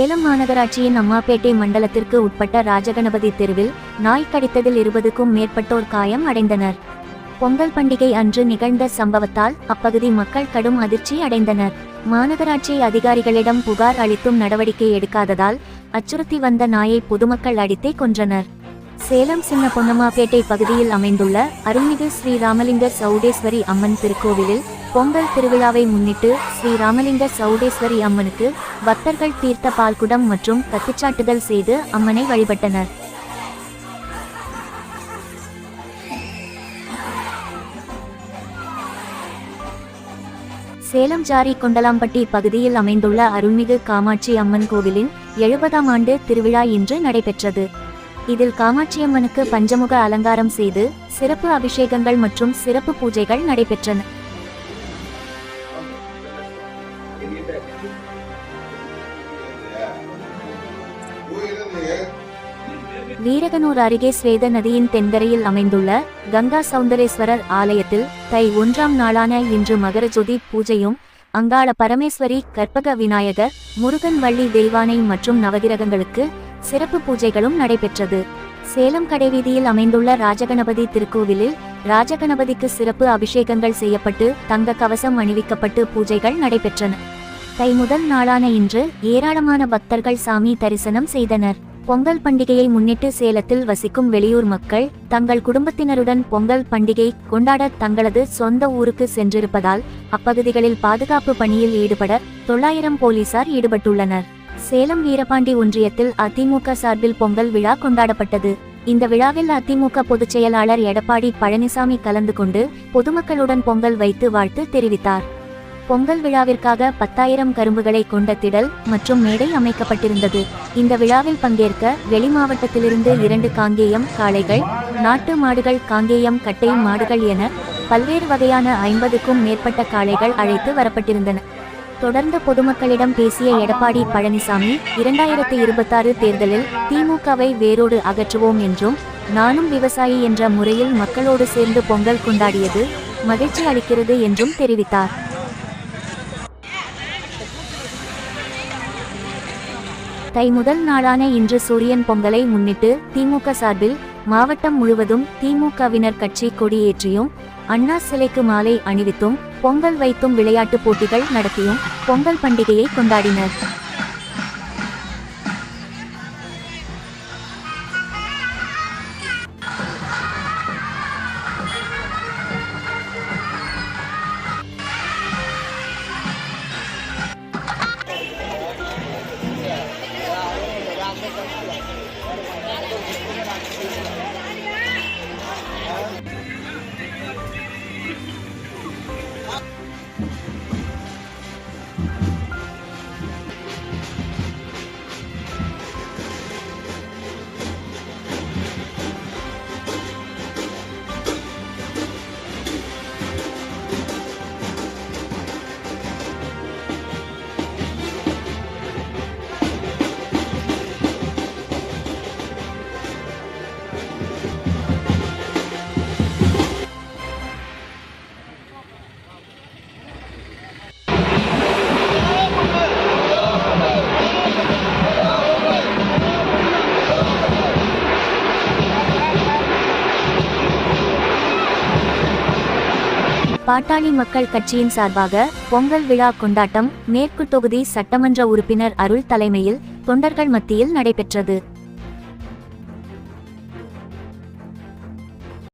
சேலம் மாநகராட்சியின் அம்மாப்பேட்டை மண்டலத்திற்கு உட்பட்ட ராஜகணபதி தெருவில் நாய் கடித்ததில் 20க்கும் மேற்பட்டோர் காயம் அடைந்தனர். பொங்கல் பண்டிகை அன்று நிகழ்ந்த சம்பவத்தால் அப்பகுதி மக்கள் கடும் அதிர்ச்சி அடைந்தனர். மாநகராட்சி அதிகாரிகளிடம் புகார் அளித்தும் நடவடிக்கை எடுக்காததால் அச்சுறுத்தி வந்த நாயை பொதுமக்கள் அடித்தே கொன்றனர். சேலம் சின்ன பொன்னம்மாப்பேட்டை பகுதியில் அமைந்துள்ள அருள்மிகு ஸ்ரீ ராமலிங்க சௌடேஸ்வரி அம்மன் திருக்கோவிலில் பொங்கல் திருவிழாவை முன்னிட்டு ஸ்ரீ ராமலிங்க சௌடேஸ்வரி அம்மனுக்கு பக்தர்கள் தீர்த்த பால்குடம் மற்றும் கத்திச்சாட்டுதல் செய்து அம்மனை வழிபட்டனர். சேலம் ஜாரி கொண்டலாம்பட்டி பகுதியில் அமைந்துள்ள அருள்மிகு காமாட்சி அம்மன் கோவிலின் 70ஆம் ஆண்டு திருவிழா இன்று நடைபெற்றது. இதில் காமாட்சியம்மனுக்கு பஞ்சமுக அலங்காரம் செய்து சிறப்பு அபிஷேகங்கள் மற்றும் சிறப்பு பூஜைகள் நடைபெற்றன. வீரகனூர் அருகே ஸ்வேத நதியின் தென்கரையில் அமைந்துள்ள கங்கா சௌந்தரேஸ்வரர் ஆலயத்தில் தை 1ஆம் நாளான இன்று மகரஜோதி பூஜையும் அங்காள பரமேஸ்வரி, கற்பக விநாயகர், முருகன், வள்ளி தெய்வானை மற்றும் நவகிரகங்களுக்கு சிறப்பு பூஜைகளும் நடைபெற்றது. சேலம் கடைவீதியில் அமைந்துள்ள ராஜகணபதி திருக்கோவிலில் ராஜகணபதிக்கு சிறப்பு அபிஷேகங்கள் செய்யப்பட்டு தங்க கவசம் அணிவிக்கப்பட்டு பூஜைகள் நடைபெற்றன. தை முதல் நாளான இன்று ஏராளமான பக்தர்கள் சாமி தரிசனம் செய்தனர். பொங்கல் பண்டிகையை முன்னிட்டு சேலத்தில் வசிக்கும் வெளியூர் மக்கள் தங்கள் குடும்பத்தினருடன் பொங்கல் பண்டிகை கொண்டாட தங்களது சொந்த ஊருக்கு சென்றிருப்பதால் அப்பகுதிகளில் பாதுகாப்பு பணியில் ஈடுபட 900 போலீசார் ஈடுபட்டுள்ளனர். சேலம் வீரபாண்டி ஒன்றியத்தில் அதிமுக சார்பில் பொங்கல் விழா கொண்டாடப்பட்டது. இந்த விழாவில் அதிமுக பொதுச் செயலாளர் எடப்பாடி பழனிசாமி கலந்து கொண்டு பொதுமக்களுடன் பொங்கல் வைத்து வாழ்த்து தெரிவித்தார். பொங்கல் விழாவிற்காக 10,000 கரும்புகளை கொண்ட திடல் மற்றும் மேடை அமைக்கப்பட்டிருந்தது. இந்த விழாவில் பங்கேற்க வெளி மாவட்டத்திலிருந்து 2 காங்கேயம் காளைகள், நாட்டு மாடுகள், காங்கேயம் கட்டை மாடுகள் என பல்வேறு வகையான 50க்கும் மேற்பட்ட காளைகள் அழைத்து வரப்பட்டிருந்தன. தொடர்ந்து பொதுமக்களிடம் பேசிய எடப்பாடி பழனிசாமி 2026 தேர்தலில் திமுகவை வேரோடு அகற்றுவோம் என்றும், நானும் விவசாயி என்ற முறையில் மக்களோடு சேர்ந்து பொங்கல் கொண்டாடியது மகிழ்ச்சி அளிக்கிறது என்றும் தெரிவித்தார். தை முதல் நாளான இன்று சூரியன் பொங்கலை முன்னிட்டு திமுக சார்பில் மாவட்டம் முழுவதும் திமுகவினர் கட்சி கொடியேற்றியும் அண்ணா சிலைக்கு மாலை அணிவித்தும் பொங்கல் வைத்தும் விளையாட்டு போட்டிகள் நடத்தியும் பொங்கல் பண்டிகையை கொண்டாடினர். பாட்டாளி மக்கள் கட்சியின் சார்பாக பொங்கல் விழா கொண்டாட்டம் மேற்கு தொகுதி சட்டமன்ற உறுப்பினர் அருள் தலைமையில் தொண்டர்கள் மத்தியில் நடைபெற்றது.